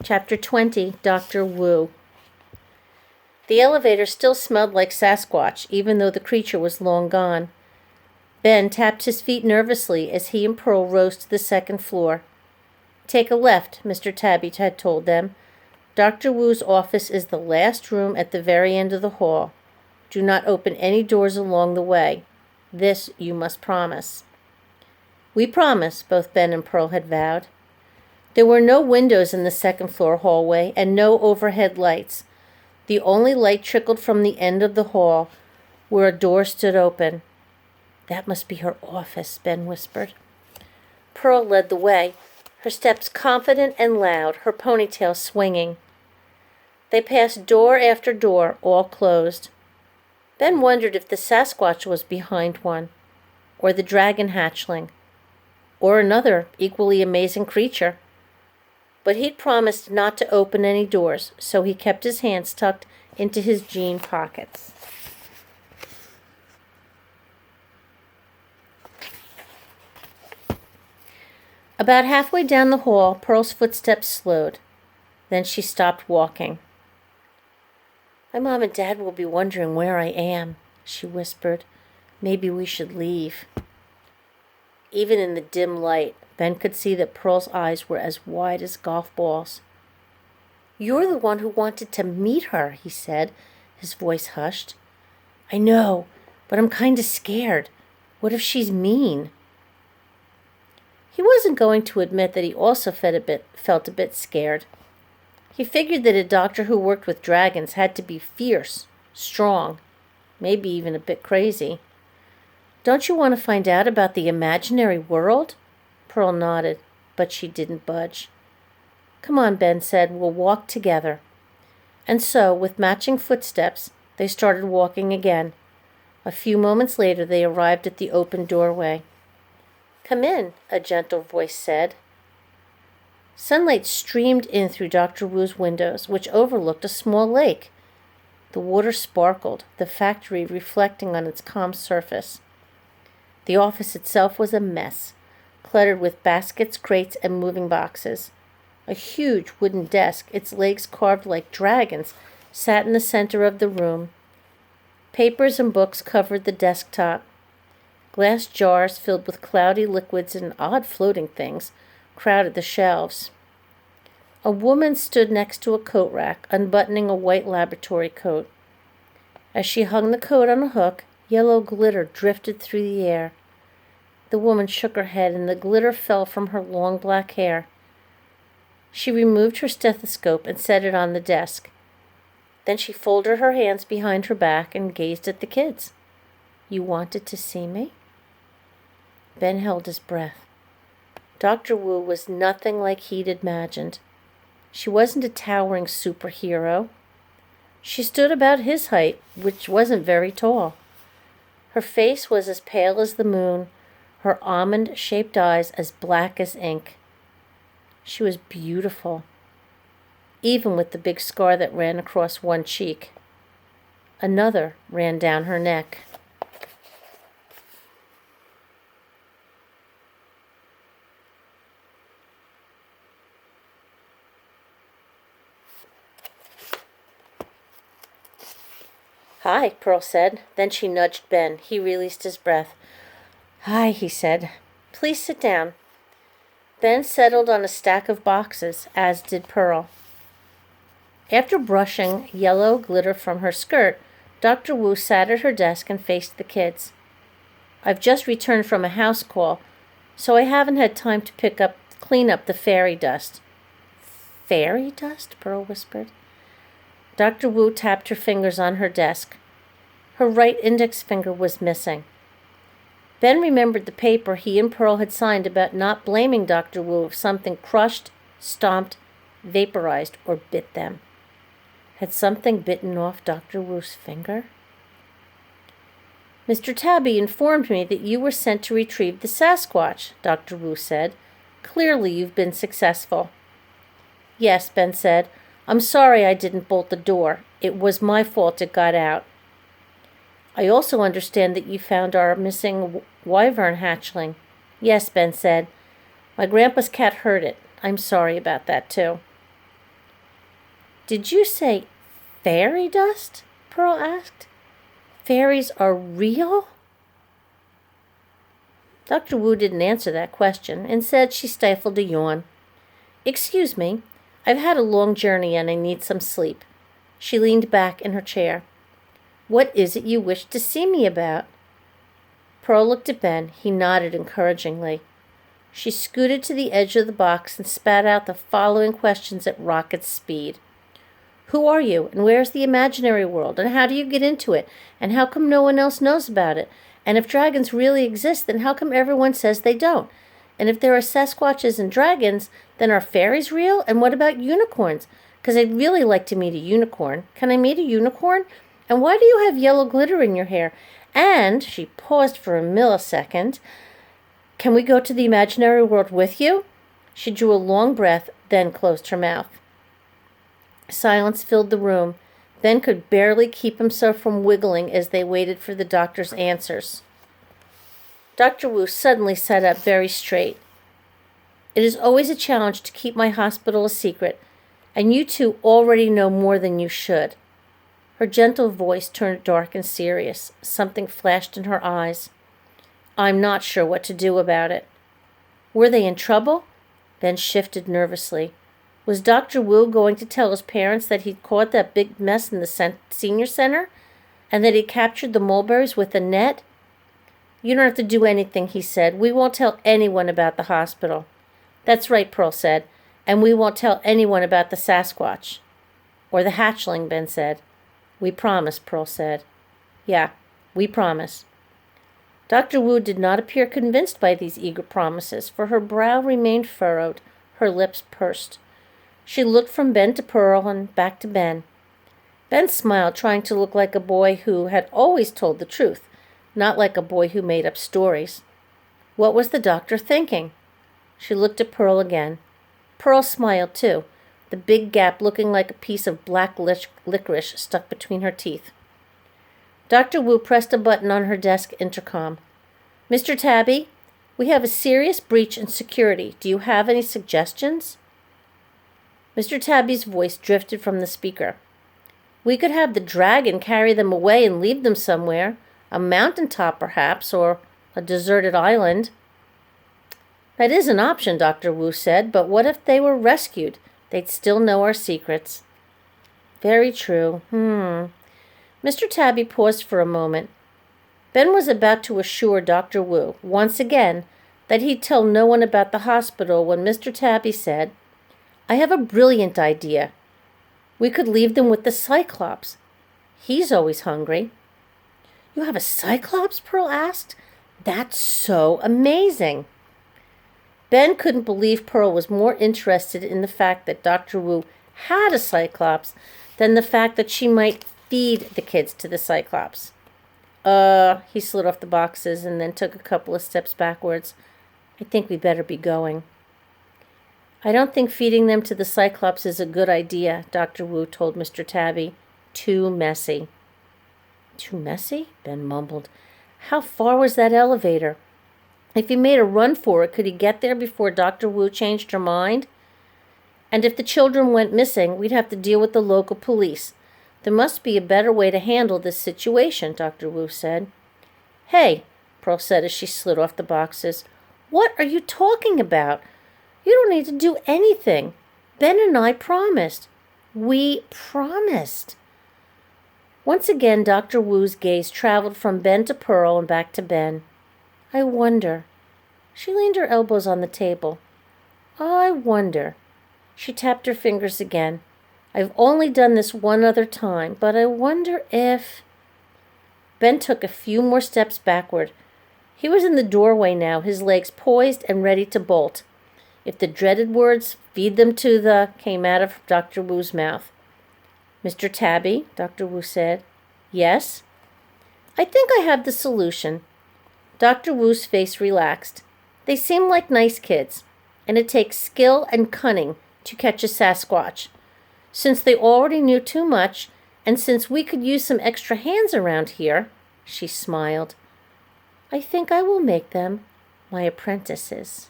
Chapter 20, Dr. Wu. The elevator still smelled like Sasquatch, even though the creature was long gone. Ben tapped his feet nervously as he and Pearl rose to the second floor. "Take a left," Mr. Tabby had told them. "Dr. Wu's office is the last room at the very end of the hall. Do not open any doors along the way. This you must promise." "We promise," both Ben and Pearl had vowed. There were no windows in the second-floor hallway and no overhead lights. The only light trickled from the end of the hall, where a door stood open. "That must be her office," Ben whispered. Pearl led the way, her steps confident and loud, her ponytail swinging. They passed door after door, all closed. Ben wondered if the Sasquatch was behind one, or the dragon hatchling, or another equally amazing creature. But he'd promised not to open any doors, so he kept his hands tucked into his jean pockets. About halfway down the hall, Pearl's footsteps slowed. Then she stopped walking. "My mom and dad will be wondering where I am," she whispered. "Maybe we should leave." Even in the dim light, Ben could see that Pearl's eyes were as wide as golf balls. "You're the one who wanted to meet her," he said, his voice hushed. "I know, but I'm kind of scared. What if she's mean?" He wasn't going to admit that he also felt a bit scared. He figured that a doctor who worked with dragons had to be fierce, strong, maybe even a bit crazy. "Don't you want to find out about the imaginary world?" Pearl nodded, but she didn't budge. "Come on," Ben said, "we'll walk together." And so, with matching footsteps, they started walking again. A few moments later, they arrived at the open doorway. "Come in," a gentle voice said. Sunlight streamed in through Dr. Wu's windows, which overlooked a small lake. The water sparkled, the factory reflecting on its calm surface. The office itself was a mess, cluttered with baskets, crates, and moving boxes. A huge wooden desk, its legs carved like dragons, sat in the center of the room. Papers and books covered the desktop. Glass jars filled with cloudy liquids and odd floating things crowded the shelves. A woman stood next to a coat rack, unbuttoning a white laboratory coat. As she hung the coat on a hook, yellow glitter drifted through the air. The woman shook her head, and the glitter fell from her long black hair. She removed her stethoscope and set it on the desk. Then she folded her hands behind her back and gazed at the kids. "You wanted to see me?" Ben held his breath. Dr. Wu was nothing like he'd imagined. She wasn't a towering superhero. She stood about his height, which wasn't very tall. Her face was as pale as the moon, her almond-shaped eyes as black as ink. She was beautiful, even with the big scar that ran across one cheek. Another ran down her neck. "Hi," Pearl said. Then she nudged Ben. He released his breath. "Hi," he said. "Please sit down." Ben settled on a stack of boxes, as did Pearl. After brushing yellow glitter from her skirt, Dr. Wu sat at her desk and faced the kids. "I've just returned from a house call, so I haven't had time to clean up the fairy dust." "Fairy dust?" Pearl whispered. Dr. Wu tapped her fingers on her desk. Her right index finger was missing. Ben remembered the paper he and Pearl had signed about not blaming Dr. Wu if something crushed, stomped, vaporized, or bit them. Had something bitten off Dr. Wu's finger? "Mr. Tabby informed me that you were sent to retrieve the Sasquatch," Dr. Wu said. "Clearly you've been successful." "Yes," Ben said. "I'm sorry I didn't bolt the door. It was my fault it got out." "I also understand that you found our missing wyvern hatchling." "Yes," Ben said. "My grandpa's cat hurt it. I'm sorry about that, too." Did you say fairy dust? Pearl asked. Fairies are real? Dr. Wu didn't answer that question. Instead, she stifled a yawn. Excuse me, I've had a long journey and I need some sleep. She leaned back in her chair. What is it you wish to see me about? Pearl looked at Ben. He nodded encouragingly. She scooted to the edge of the box and spat out the following questions at rocket speed. Who are you, and where's the imaginary world, and how do you get into it, and how come no one else knows about it? And if dragons really exist, then how come everyone says they don't? And if there are Sasquatches and dragons, then are fairies real? And what about unicorns? Because I'd really like to meet a unicorn. Can I meet a unicorn? And why do you have yellow glitter in your hair? And, she paused for a millisecond, can we go to the imaginary world with you? She drew a long breath, then closed her mouth. Silence filled the room. Ben could barely keep himself from wiggling as they waited for the doctor's answers. Dr. Wu suddenly sat up very straight. It is always a challenge to keep my hospital a secret, and you two already know more than you should. Her gentle voice turned dark and serious. Something flashed in her eyes. I'm not sure what to do about it. Were they in trouble? Ben shifted nervously. Was Dr. Wu going to tell his parents that he'd caught that big mess in the senior center? And that he captured the mulberries with a net? You don't have to do anything, he said. We won't tell anyone about the hospital. That's right, Pearl said. And we won't tell anyone about the Sasquatch. Or the hatchling, Ben said. We promise, Pearl said. Yeah, we promise. Dr. Wu did not appear convinced by these eager promises, for her brow remained furrowed, her lips pursed. She looked from Ben to Pearl and back to Ben. Ben smiled, trying to look like a boy who had always told the truth, not like a boy who made up stories. What was the doctor thinking? She looked at Pearl again. Pearl smiled too, the big gap looking like a piece of black licorice stuck between her teeth. Dr. Wu pressed a button on her desk intercom. Mr. Tabby, we have a serious breach in security. Do you have any suggestions? Mr. Tabby's voice drifted from the speaker. We could have the dragon carry them away and leave them somewhere, a mountaintop perhaps, or a deserted island. That is an option, Dr. Wu said, but what if they were rescued? They'd still know our secrets. Very true. Mr. Tabby paused for a moment. Ben was about to assure Dr. Wu, once again, that he'd tell no one about the hospital when Mr. Tabby said, I have a brilliant idea. We could leave them with the Cyclops. He's always hungry. You have a Cyclops? Pearl asked. That's so amazing. Ben couldn't believe Pearl was more interested in the fact that Dr. Wu had a Cyclops than the fact that she might feed the kids to the Cyclops. He slid off the boxes and then took a couple of steps backwards. I think we better be going. I don't think feeding them to the Cyclops is a good idea, Dr. Wu told Mr. Tabby. Too messy. Too messy? Ben mumbled. How far was that elevator? If he made a run for it, could he get there before Dr. Wu changed her mind? And if the children went missing, we'd have to deal with the local police. There must be a better way to handle this situation, Dr. Wu said. Hey, Pearl said as she slid off the boxes. What are you talking about? You don't need to do anything. Ben and I promised. We promised. Once again, Dr. Wu's gaze traveled from Ben to Pearl and back to Ben. I wonder. She leaned her elbows on the table. I wonder. She tapped her fingers again. I've only done this one other time, but I wonder if... Ben took a few more steps backward. He was in the doorway now, his legs poised and ready to bolt. If the dreaded words, feed them to the, came out of Dr. Wu's mouth. Mr. Tabby, Dr. Wu said. Yes? I think I have the solution. Dr. Wu's face relaxed. They seem like nice kids, and it takes skill and cunning to catch a Sasquatch. Since they already knew too much, and since we could use some extra hands around here, she smiled, I think I will make them my apprentices.